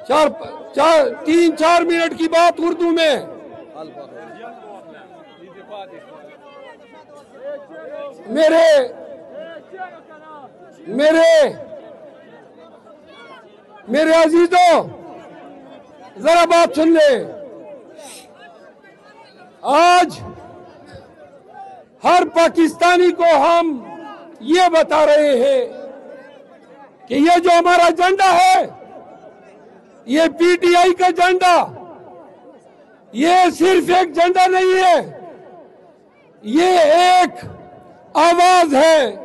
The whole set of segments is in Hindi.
तीन चार मिनट की बात उर्दू में। मेरे मेरे मेरे अजीजों, जरा बात सुन ले। आज हर पाकिस्तानी को हम ये बता रहे हैं कि ये जो हमारा झंडा है, ये पीटीआई का झंडा, ये सिर्फ एक झंडा नहीं है, ये एक आवाज है,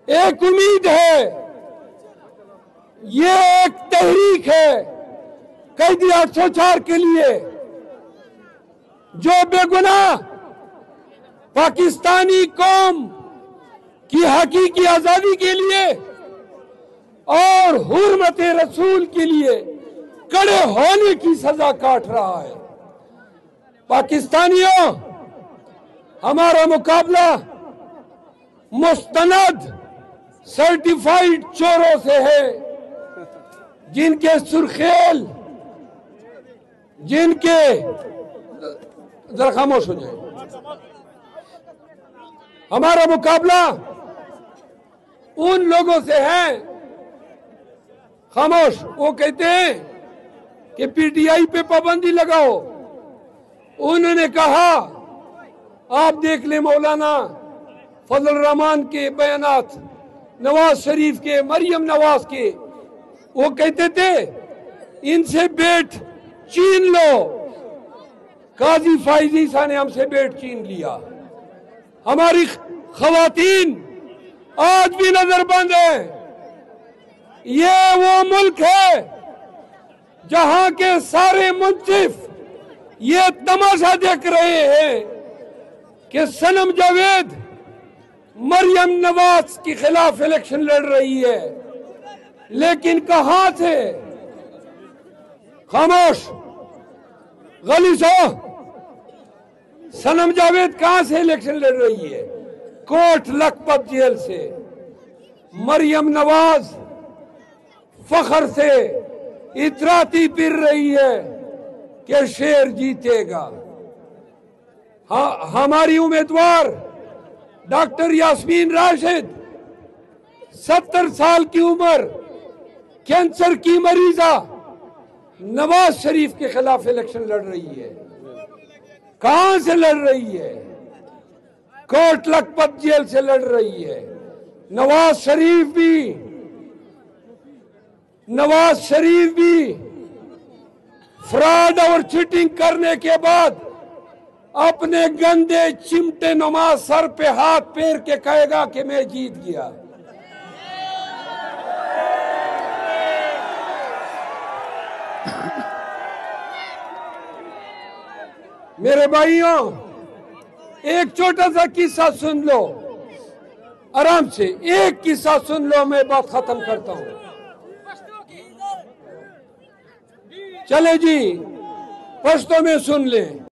एक उम्मीद है, ये एक तहरीक है कैदी 804 के लिए, जो बेगुनाह पाकिस्तानी कौम की हकीकी आजादी के लिए और हुर्मत रसूल के लिए कड़े होने की सजा काट रहा है। पाकिस्तानियों, हमारा मुकाबला मुस्तनद सर्टिफाइड चोरों से है, जिनके सुर्खेल, जिनके, जरा खामोश हो जाए। हमारा मुकाबला उन लोगों से है, खामोश, वो कहते हैं कि पीटीआई पे पाबंदी लगाओ। उन्होंने कहा, आप देख ले मौलाना फजल रहमान के बयानात, नवाज शरीफ के, मरियम नवाज के, वो कहते थे इनसे बेट छीन लो। काजी फाइज ईसा ने हमसे बेट छीन लिया। हमारी खवातीन आज भी नजरबंद है। ये वो मुल्क है जहां के सारे मुंसिफ ये तमाशा देख रहे हैं कि सनम जावेद मरियम नवाज के खिलाफ इलेक्शन लड़ रही है, लेकिन कहां से? खामोश, गलीसो, सनम जावेद कहां से इलेक्शन लड़ रही है? कोट लखपत जेल से। मरियम नवाज फखर से इतराती फिर रही है कि शेर जीतेगा। हमारी उम्मीदवार डॉक्टर यास्मीन राशिद 70 साल की उम्र, कैंसर की मरीजा, नवाज शरीफ के खिलाफ इलेक्शन लड़ रही है। कहां से लड़ रही है? कोट लखपत जेल से लड़ रही है। नवाज शरीफ भी फ्रॉड और चीटिंग करने के बाद अपने गंदे चिमटे नुमा सर पे हाथ फेर के कहेगा कि मैं जीत गया। मेरे भाइयों, एक छोटा सा किस्सा सुन लो, आराम से एक किस्सा सुन लो, मैं बात खत्म करता हूं। चले जी, पश्तो में सुन ले।